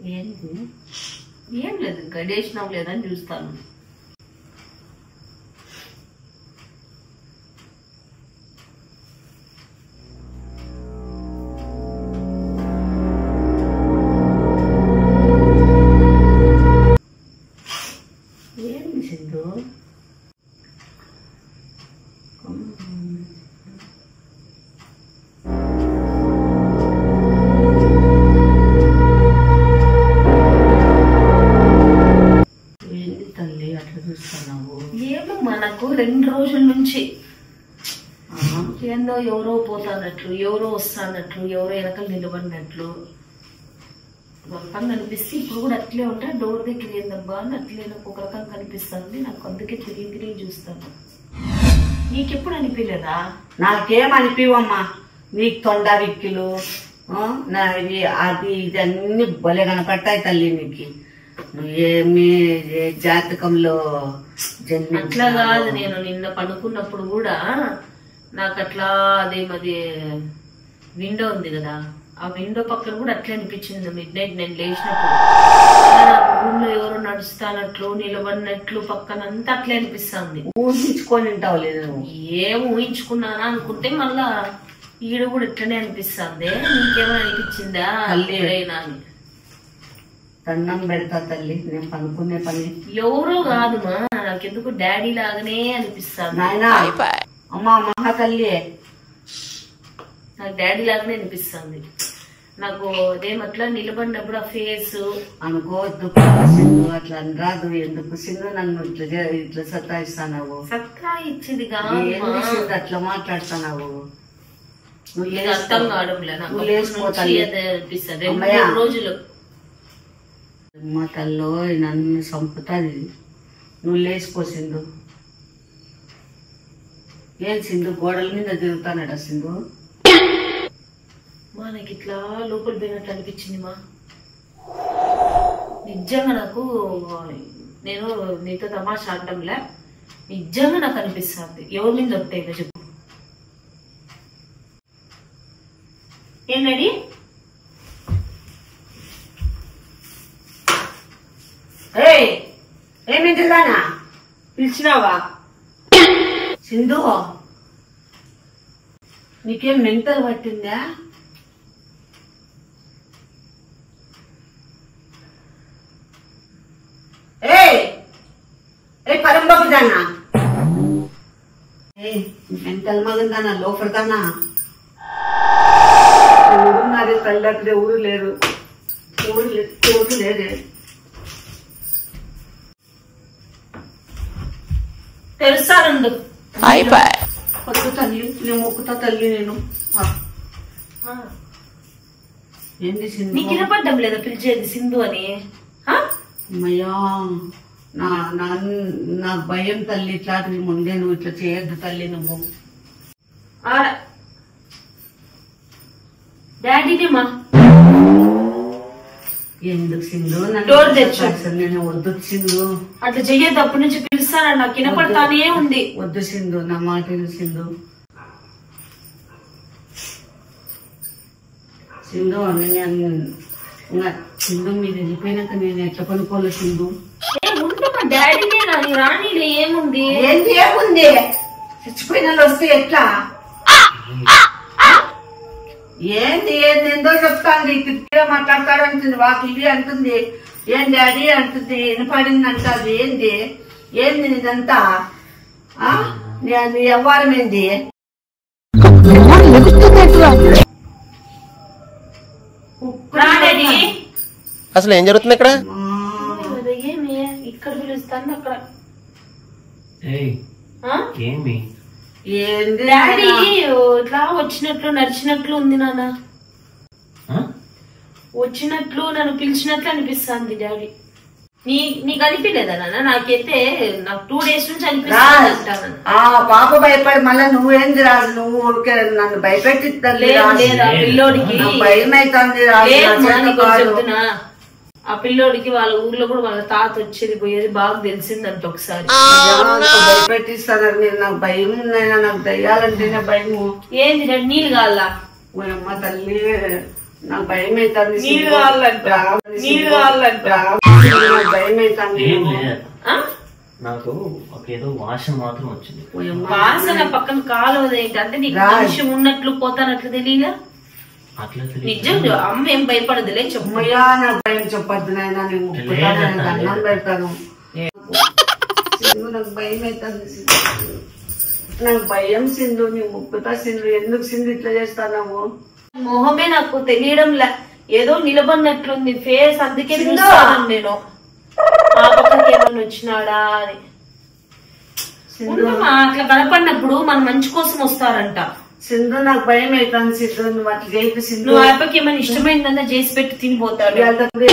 ఏంటి ఏం లేదు ఇంకా డేసినాం లేదని చూస్తాను. ఏంటి సింధు ఏమో మనకు 2 రోజుల నుంచి ఏందో ఎవరో పోతానట్లు, ఎవరో వస్తానట్లు, ఎవరో వెనకలు నిలబడినట్లు మొత్తం కనిపిస్తే ఇప్పుడు కూడా అట్లే ఉంటే డోర్ దగ్గర ఏందబ్బా అని అట్లే ఒక రకం కనిపిస్తుంది. నాకు అందుకే తిరిగి చూస్తాను. నీకెప్పుడు అనిపించలేదా? నాకేం అనిపివమ్మా, నీకు తొండ విక్కులు అది ఇది అన్ని భలే కనపడతాయి తల్లి. నీకు నువ్వేమి జాతకంలో అట్లా కాదు. నేను నిన్న పడుకున్నప్పుడు కూడా నాకు అట్లా అదేమది విండో ఉంది కదా, ఆ విండో పక్కన కూడా అట్లా అనిపించింది. మిడ్ నైట్ నేను లేచినప్పుడు రూమ్ లో ఎవరో నడుస్తానట్లు, నిలబడినట్లు పక్కన అంతా అట్లే అనిపిస్తుంది. ఊహించుకొని ఉంటావు లేదు? ఏం ఊహించుకున్నానా అనుకుంటే మళ్ళా ఈడ కూడా ఇట్లనే అనిపిస్తుంది. నీకేమైనా అనిపించిందా ఎప్పుడైనా అని? దండం పెడతా తల్లి, నేను పనుకునే పని. ఎవరో కాదుమా, నాకెందుకు డాడీ లాగానే అనిపిస్తుంది. నాయనా అమ్మా మహా తల్లి, నాకు డాడీ లాగానే అనిపిస్తుంది. నాకు అదేమట్లా నిలబడినప్పుడు ఆ ఫేస్ అనుకోవద్దు, అట్లా రాదు. ఎందుకు సింధు నన్ను ఇట్లా సతాయిస్తావు? సత్తా ఇచ్చింది కాదు, అట్లా మాట్లాడుతున్నావు. అర్థం కావడంలే నాకు. అనిపిస్తుంది 2 రోజులు మా తల్లో నన్ను చంపుతుంది. నువ్వు లేచిపో సింధు. ఏం సింధు గోడల మీద తిరుగుతానట సింధు? మా నాకు ఇట్లా లోపల పోయినట్టు అనిపించింది మా. నిజంగా నాకు, నేను నీతో తమాషా ఆడటంలే, నిజంగా నాకు అనిపిస్తుంది. ఎవరి మీద వస్తాయి చెప్పు. ఏంటండి ఏమింటిదానా పిలిచినావా? సింధు నీకేం మెంటల్ పట్టిందా? పరంబాబుదానా, మెంటల్ మగందానా, లోపడతానా? ఊరున్నారే తల్లి, అక్కడ ఎవరు లేరు, ఎవరు లేరే. తెలుసానందు కొత్త తల్లి, నేను మొక్కుతా తల్లి. నేను ఏంటి సింధు? నీకు వినపడ్డం లేదా పిలిచేది సింధు అని? అమ్మయ్యా, నాకు భయం తల్లి. ఇట్లాంటివి ముందే నువ్వు ఇట్లా చేయొద్దు తల్లి. నువ్వు డాడీనేమా? ఎందుకు సింధు డోర్ తెచ్చు. నేను వద్దు సింధు, అట్లా చెయ్యొద్దు. అప్పటి నుంచి పిలుస్తాను, నాకు వినపడతానే ఉంది. వద్దు సింధు, నా మాట సింధు. సింధు సింధు మీరు వెళ్ళిపోయినాక నేను ఎట్లా పనుకోలే సింధు? డాడీనే రాణిలే, ఏముంది? ఏంటి ఏముంది? చచ్చిపోయిన వస్తే ఎట్లా? ఏంది ఏందో చెప్తాంది, కిటికీలో మాట్లాడతాడు అంటుంది, వాకిలి అంటుంది, ఏం డాడీ అంటుంది, వినపడింది అంటారు. ఏంది ఏంది ఇదంతా? నీ వ్యవహారం ఏంది? అసలు ఏం జరుగుతుంది ఇక్కడ? ఏమి ఇక్కడ పిలుస్తాను అక్కడ డాడీ ఇట్లా వచ్చినట్లు నడిచినట్లు ఉంది నాన్న. వచ్చినట్లు నన్ను పిలిచినట్లు అనిపిస్తుంది డాడీ. నీకు అనిపించలేదా నాన్న? నాకైతే నాకు 2 days నుంచి అనిపిస్తుంది. పాప భయపడి మళ్ళీ నువ్వేంది రాదు, నువ్వు ఊరికే నన్ను భయపెట్టి పిల్లోడికి భయం అవుతుంది. చెప్తున్నా, ఆ పిల్లోడికి వాళ్ళ ఊర్లో కూడా వాళ్ళ తాత వచ్చేది పోయేది బాగా తెలిసిందంట. ఒకసారి భయపెట్టిస్తాను నేను, నాకు భయం ఉందైనా, నాకు దయ్యాలంటేనే భయము. ఏంది నీళ్ళు కావాలా? అమ్మ తల్లి, నాకు భయం అవుతుంది. నీళ్ళు కావాలంట భయం అవుతుంది. నాకు ఏదో వాసన మాత్రం వచ్చింది. వాసన పక్కన కాలువది ఏంటి అంటే నీకు మనిషి ఉన్నట్లు పోతానట్లు తెలియదా? అట్లా నిజం అమ్మ ఏం భయపడదులే చెప్పయ్యా. నాకు భయం చెప్పద్దు నాయన, నేను ముక్కుతాను, అన్నం పెడతాను. నాకు భయం అవుతుంది. నాకు భయం సింధు, నీ ముక్కుతా సింధు. ఎందుకు సింధు ఇట్లా చేస్తావు? మొహమే నాకు తెలియడంలా, ఏదో నిలబడినట్లుంది ఫేస్, అందుకే చూస్తాను నేను ఆ పక్కకి ఏమన్నా వచ్చినాడా అని. అట్లా కనపడినప్పుడు మన మంచి కోసం వస్తారంట. సింధు నాకు భయం అవుతాను సింధు, నువ్వు అట్లా చేసి సింధు. నువ్వు ఆయనకి ఏమైనా ఇష్టమైందన్నా చేసి పెట్టి తినిపోతాడు.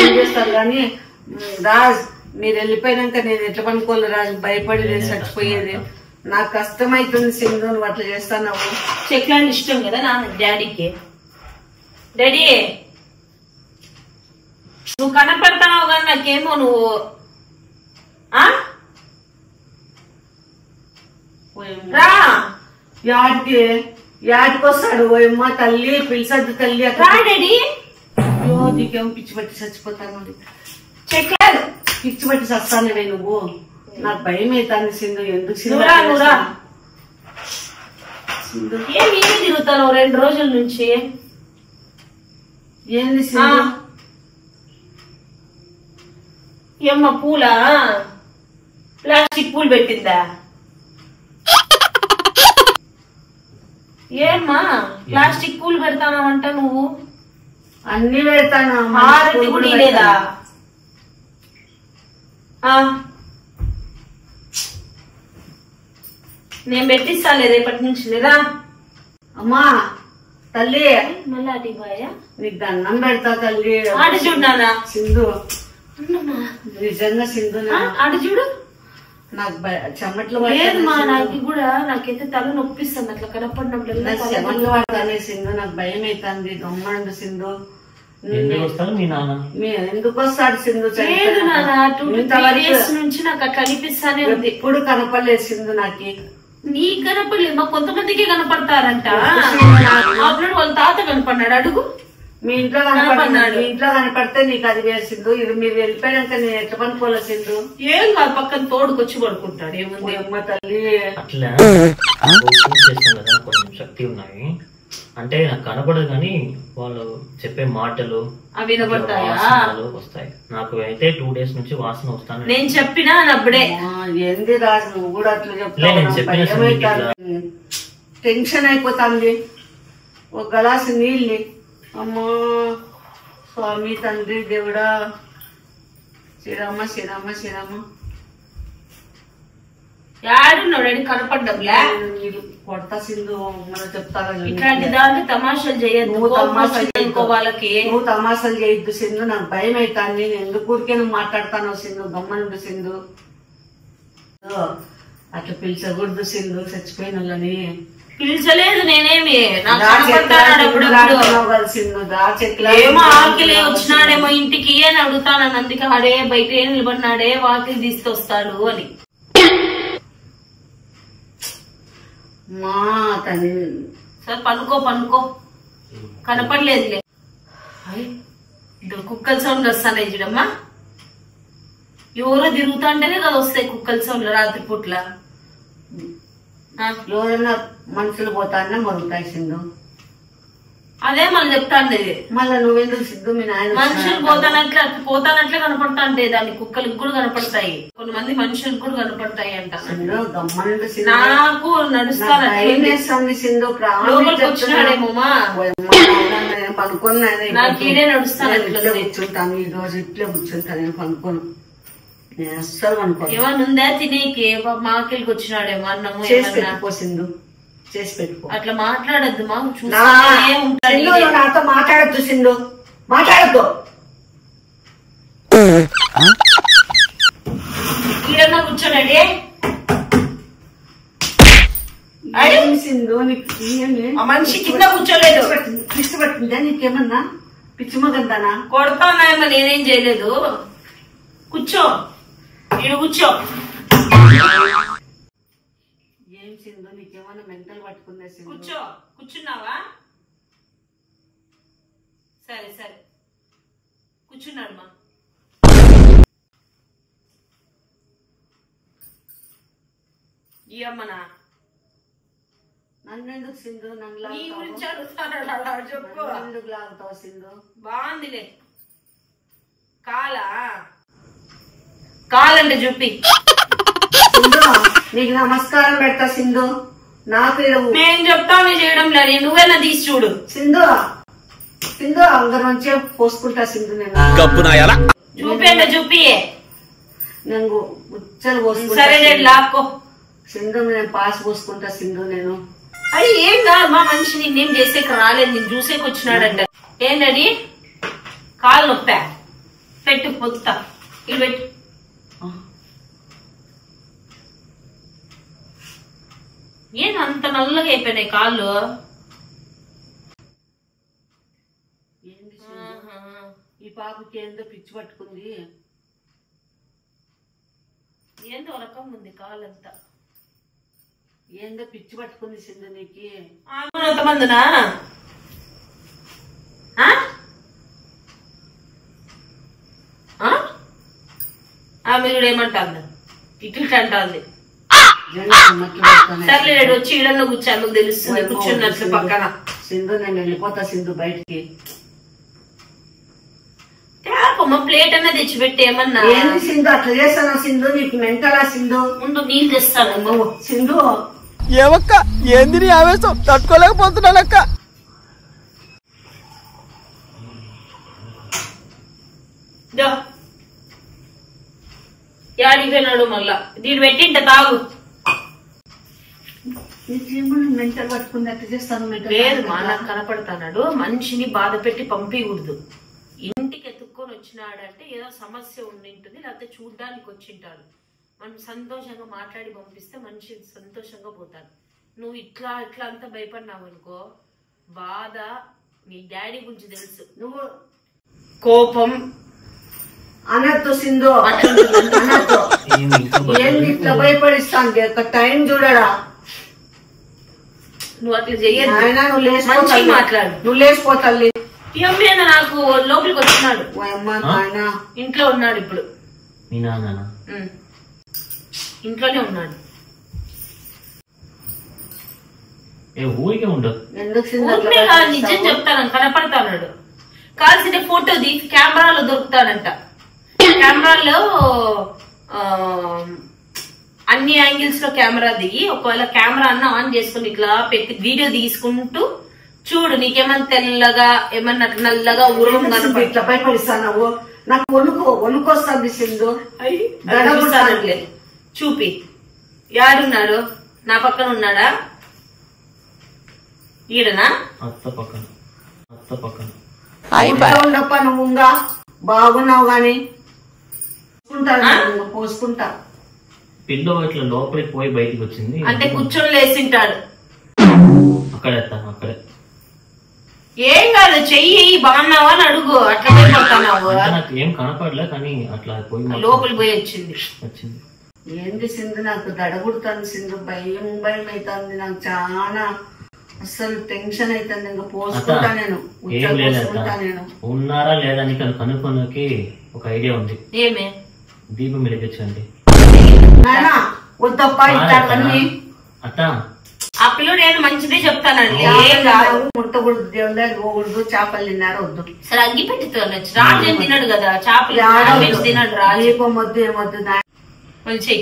ఏం చేస్తారు కానీ రాజ్, మీరు వెళ్ళిపోయినాక నేను ఎట్లా పనుకోవాలి రాజు? భయపడి చచ్చిపోయేది. నాకు కష్టమైతుంది సింధు, నువ్వు అట్లా చేస్తాను. చెక్లాంటి ఇష్టం కదా నాన్న డాడీకి. డాడీ నువ్వు కనపడతావు కానీ నాకేమో నువ్వు రా యాడికి వస్తాడు? ఓయమ్మ తల్లి, పిలిచద్దు తల్లి. రా డాడీ. అయ్యో నీకేమో పిచ్చి పట్టి చచ్చిపోతాను. చెక్కాడు పిచ్చి పట్టి చస్తానువే నువ్వు. నాకు భయం అవుతాను సింధు. ఎందుకు సింధు? సింధు ఏం నేనే తిరుగుతాను 2 రోజుల నుంచి. ఏంది సింధు? ఏమ్మ పూలా? ప్లాస్టిక్ పూలు పెట్టిందా? ఏమ్మా ప్లాస్టిక్ పూలు పెడతానావంట నువ్వు? అన్ని పెడతాను. హారతి కూడా లేదా? నేను పెట్టిస్తాలే రేపటి నుంచి. లేదా అమ్మా తల్లి, మళ్ళీ అటు బాయా నీకు దండం పెడతా తల్లి. ఆడ చూడానా సింధు? నిజంగా సింధు ఆడ చూడు. నాకు చెమట్లు లేదు మా, నాకు కూడా నాకైతే తల నొప్పిస్తుంది అట్లా కనపడినప్పుడు. చెమట్లు పడతానే సింధు, నాకు భయం అవుతుంది. గమ్మండు సింధు. ఎందుకు వస్తాడు సింధు? లేదు నాన్న, 2 days నుంచి నాకు అట్లా అనిపిస్తానే ఉంది. ఎప్పుడు కనపడలేదు సింధు నాకు. నీకు కనపడలేదు, మా కొంతమందికి కనపడతారంట. అప్పుడు వాళ్ళ తాత కనపడినాడు. అడుగు, మీ ఇంట్లో కనపడినాడు. మీ ఇంట్లో కనపడితే నీకు అది వేసిండు. ఇది మీరు వెళ్ళిపోయాక నేను ఎట్లా పనుకోలే సింధు? ఏం కాదు, పక్కన తోడుకొచ్చి పడుకుంటాడు. ఏముంది అమ్మ తల్లి. అట్లా చేస్తాం కదా, కొంచెం శక్తి ఉన్నాయి అంటే నాకు కనపడదు కానీ వాళ్ళు చెప్పే మాటలు అవి వినపడతాయా? వస్తాయి. నాకు అయితే 2 days నుంచి వాసన వస్తాను. నేను చెప్పినా అప్పుడే. ఏంది రాజు నువ్వు కూడా అట్లా చెప్తావు? టెన్షన్ అయిపోతుంది. ఒక గ్లాసు నీళ్ళు. అమ్మా స్వామి తండ్రి దేవుడా, శ్రీరామ శ్రీరామ శ్రీరామ. యాడున్నాడు? కనపడ్డంలే. కొడతా సింధు, మనం చెప్తాను. ఇట్లాంటి దాన్ని తమాషాలు చేయొద్దు. నువ్వు తమాషాలు చేయొద్దు సింధు. నాకు భయం అవుతాను. నేను ఎందుకు ఊరికే నువ్వు మాట్లాడతాను సింధు? గమ్మనుండు సింధు. అట్లా పిలిచకూడదు సింధు చచ్చిపోయిన వాళ్ళని. పిలిచలేదు నేనేమి. ఏమో ఆకలి వచ్చినాడేమో ఇంటికి అని అడుగుతాను. అందుకే ఆడే బయట ఏం నిలబడినాడే, వాకిలి తీసుకొస్తాడు అని. మా తల్లి సరే పనుకో. కనపడలేదులే. కుక్కల సౌండ్ వస్తాయి చూడమ్మా. ఎవరో తిరుగుతాంటేనే కదా వస్తాయి కుక్కల సౌండ్లు రాత్రిపూట్ల. ఎవరైనా మనుషులు పోతానే మరుగుతాయి సింధు. అదే మళ్ళీ చెప్తాండి. మళ్ళా నువ్వెందుకు సిద్ధు? మీ నాయన మనుషులు పోతానట్లే కనపడతాంటే దాన్ని కుక్కలకు కూడా కనపడతాయి. కొంతమంది మనుషులకు కూడా కనపడతాయి అంట. నాకు నడుస్తాను సింధు. లోపలికి వచ్చినాడేమోమా పనుకొని నాకు ఈడే నడుస్తాను. కూర్చుంటాను ఈ రోజు ఇట్లే కూర్చుంటాను. నేను పనుకోను, నేను అస్సలు పనుకోను. ఏమన్నా ఉందా తినేకి? మాకెళ్ళకి వచ్చినాడేమో అన్నము. చేసి పెట్టుకో సింధు, చేసి పెట్టుకో. అట్లా మాట్లాడద్దు మా. నాతో మాట్లాడద్దు సింధు, మాట్లాడద్దు. ఈడన్నా కూర్చోనండి. సింధు నీకు మనిషి కింద కూర్చోలేదు. పిచ్చి పట్టిందా నీకేమన్నా? పిచ్చి మగందానా? కొడతానాయమ్మా, నేనేం చేయలేదు. కూర్చో, ఈడు కూర్చో. ఏం సింధు నీకేమన్నా మెంటల్ పట్టుకుందా సింధు? కూర్చున్నావా? సరే సరే కూర్చున్నాడు మా. ఈ అమ్మనా నన్నెందుకు సింధు నన్ను నీ గురించి అడుగుతాడు చెప్పు. ఎందుకు లాగుతావు సింధు? బాగుందిలే. కాలంటే చూపి. సింధు నీకు నమస్కారం పెడతా సింధు. నాకు నేను చెప్తాను చేయడం లేదు, నువ్వేనా తీసి చూడు. సింధు సింధు అందరి నుంచే పోసుకుంటా సింధు. నేను చూపేంట చూపి. నేను ఉచ్చలు పోసుకుంటా. సరే నేను లాక్కో సింధు. నేను పాస్ పోసుకుంటా సింధు. నేను అది ఏం కాదు మా మనిషి, నిన్నేం చేసేకి రాలేదు, నేను చూసేకి వచ్చినాడంట. ఏంటది కాలు నొప్పా? పెట్టు పొత్తా ఇది పెట్టు. ఏం అంత నల్లగా అయిపోయినాయి కాళ్ళు? ఏంది ఈ పాపకి ఏందో పిచ్చి పట్టుకుంది. ఏందో రకం ఉంది కాళ్ళంతా. ఏందో పిచ్చి పట్టుకుంది సింధు నీకి. ఎంతమందినా ఆమె కూడా ఏమంటాంది, ఇటు అంటాంది. సర్లే వచ్చి ఇళ్ళల్లో కూర్చోను తెలుస్తుంది, కూర్చున్నట్లు పక్కన. సింధు నేను వెళ్ళిపోతా సింధు బయటికి. తేపమ్మ ప్లేట్ అన్నా తెచ్చిపెట్టి. ఏమన్నా ఏంది సింధు అట్లా చేస్తాను సింధు? నీకు మెంటలా సింధు? ముందు నీళ్ళు తెస్తాను. సింధు ఏమక్క ఏంది నీ ఆవేశం తట్టుకోలేకపోతున్నానక్క. యాడిపోయినాడు మళ్ళా? దీన్ని పెట్టింట తాగు. మెంటల్ పట్టుకుంది అట్లా చేస్తాను. లేదు మా నాకు కనపడతాడు. మనిషిని బాధ పెట్టి పంపించకూడదు. ఇంటికి ఎత్తుక్కొని వచ్చినాడంటే ఏదో సమస్య ఉండింటుంది, లేకపోతే చూడ్డానికి వచ్చింటాడు. మనం సంతోషంగా మాట్లాడి పంపిస్తే మనిషి సంతోషంగా పోతాడు. నువ్వు ఇట్లా ఇట్లా అంతా భయపడినావు అనుకో, బాధ నీ డాడీ గురించి తెలుసు. నువ్వు కోపం అనద్దు సింధు, అనద్దు. ఏంది ఇట్లా భయపడిస్తాను? ఒక టైం చూడరా. నువ్వు అట్లా చెయ్యదు. నువ్వు లేచిపోతా మాట్లాడు. నువ్వు లేచిపోతాలి. ఏమైనా నాకు లోపలికి వచ్చినాడు. ఇంట్లో ఉన్నాడు ఇప్పుడు. మీ నాన్న ఇంట్లోనే ఉన్నాడు. ఊరికే ఉండదు. ఊరికే కాదు, నిజం చెప్తాను. కనపడతాడు. కాల్సిన ఫోటో తీసి కెమెరాలో దొరుకుతాడంట. కెమెరాలో అన్ని యాంగిల్స్ లో కెమెరా దిగి, ఒకవేళ కెమెరా అన్న ఆన్ చేసుకుని ఇట్లా పెట్టి వీడియో తీసుకుంటూ చూడు, నీకేమన్నా తెల్లగా ఏమన్నా నల్లగా ఊరం ఇట్లా భయపడిస్తాను. నాకు వణుకొస్తుంది సింధు. చూపి. యాడున్నాడు? నా పక్కన ఉన్నాడా? ఈడనా? అత్త పక్కన. ఉండప్ప నువ్వుగా బాగున్నావు గాని పోసుకుంటా. పిల్లో ఇట్లా లోపలికి పోయి బయటికి వచ్చింది అంటే కూర్చొని లేచింటాడు. అక్కడే ఏం కాదు, చెయ్యి బాగున్నావా అని అడుగు. అట్లా పోతున్నావు. నాకు ఏం కనపడలే కానీ అట్లా పోయి లోపలికి పోయి వచ్చింది. ఏంటి సింధు నాకు దడగుడుతుంది సింధు. భయం అవుతుంది నాకు చాలా. అసలు టెన్షన్ అవుతుంది. ఇంకా పోసుకుంటా నేను. ఉన్నారా లేదా అని కనుక్కోనికి ఒక ఐడియా ఉంది. ఏమే? దీపం వెలిగించండి. వద్దప్ప ఇట్లా అత్త. ఆ పిల్లడు నేను మంచిదే చెప్తానండి. ముట్టకూడదు, దేవుడు పోకూడదు, చేపలు తిన్నారు వద్దు. సరే అగ్గి పెట్టి రాజు ఏం తినడు కదా చేపలు. తినడు రాజు. ఏమొద్దు ఏమొద్దు మంచి.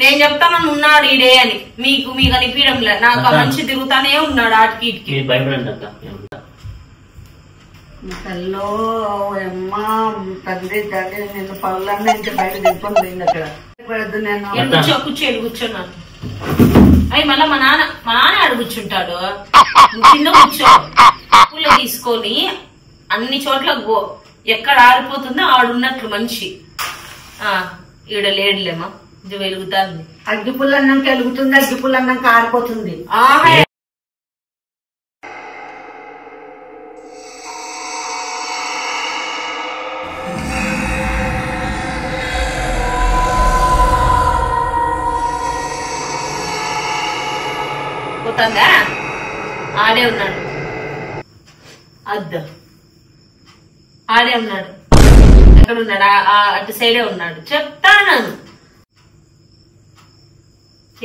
నేను చెప్తాను ఉన్నాడు ఈడే అని. మీకు అనిపించడంలే. నాకు ఆ మనిషి తిరుగుతానే ఉన్నాడు ఆటికి ఇటుకి. భయపడండి అత్త. తల్లో అమ్మా తండ్రి తండ్రి నేను పళ్ళన్నీ నుంచి బయట దింపుకొని పోయింది అక్కడ. నేను కూర్చున్నాను. అవి మళ్ళా మా నాన్న ఆడ కూర్చుంటాడు. కింద కూర్చో. పూలు తీసుకొని అన్ని చోట్ల ఎక్కడ ఆరిపోతుందో ఆడున్నట్లు మనిషి. ఈడ లేడులేమా, ఇది వెలుగుతాంది. అగ్గి పుల్ల అన్నాక వెలుగుతుంది, అగ్గి పుల్ల అన్నాక ఆరిపోతుంది. పోతుందా? ఆడే ఉన్నాడు. అద్దు ఆడే ఉన్నాడు, ఎక్కడ ఉన్నాడు? అటు సైడే ఉన్నాడు. చెప్తాను.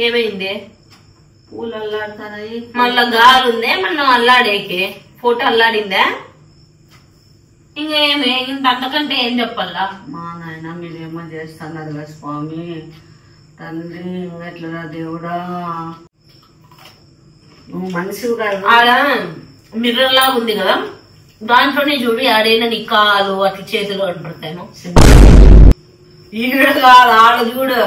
ఏమైంది? పూలు అల్లాడతాయి. మళ్ళా గాలి ఉందే, మనం అల్లాడేకి ఫోటో అల్లాడిందా? ఇంకేమి ఇంత అంతకంటే ఏం చెప్పాలా? మా నాయన మీరేమో చేస్తున్నారు కదా స్వామి, తండ్రి ఎట్లా దేవుడా, నువ్వు మనిషివి కాదు. ఆడ మిర్రర్ లాగా ఉంది కదా, దాంట్లోనే చూడు ఆడైనా నీ కాలు అట్లా చేతులు కనపడతాయేమో. ఈడ కాదు, ఆడ చూడు.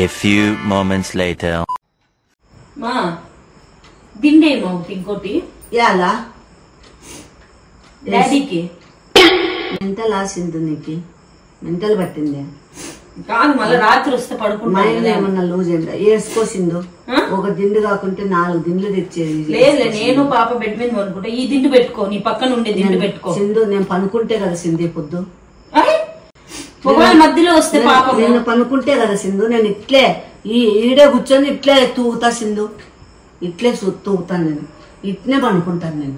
A few moments later. మా దిండేమో ఇంకోటి ఎలా డాడీకి మెంటల్ ఆసింది, నీకు మెంటల్ పట్టింది. కాదు, మళ్ళీ రాత్రి వస్తే మైండ్ పడుకుంటా. ఏమన్నా లూజ్ అయిందా? వేసుకోసిండు. ఒక దిండు కాకుంటే 4 దిండ్లు తెచ్చేది. లేదు, నేను పాప బెడ్ మీద పడుకుంటా. ఈ దిండు పెట్టుకో, నీ పక్కన ఉండే దిండు పెట్టుకో. సింధు నేను పనుకుంటే కదా సింధు పొద్దు, ఒకవేళ మధ్యలో వస్తే పాపం. నేను పనుకుంటే కదా సింధు, నేను ఇట్లే ఈడే కూర్చొని ఇట్లే తూగుతా సింధు, ఇట్లే తూగుతాను నేను, ఇట్నే పనుకుంటాను నేను.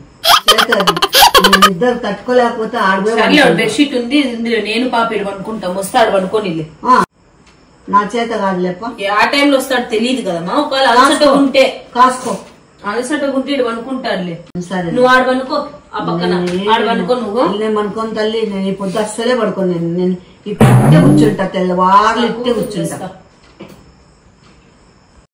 ఇద్దరు తట్టుకోలేకపోతే ఆడబోయి బెడ్షీట్ ఉంది ఇందులో, నేను పాప ఇటు పనుకుంటాం. వస్తాడు పనుకోని నా చేత కాదులేప. ఆ టైంలో వస్తాడు తెలియదు కదమ్మా. ఒకవేళ అలసట ఉంటే కాసుకో, అలసట ఉంటే ఇటు పనుకుంటాడులే. సరే నువ్వు ఆడ పనుకో, ఆ పక్కన ఆడ పనుకో. నువ్వు నేను పనుకోని తల్లి, నేను ఈ పొద్దు అస్సలే పడుకోను. నేను ఇట్టే కూర్చుంటా, తెల్లవారులు ఇట్టే కూర్చుంటా.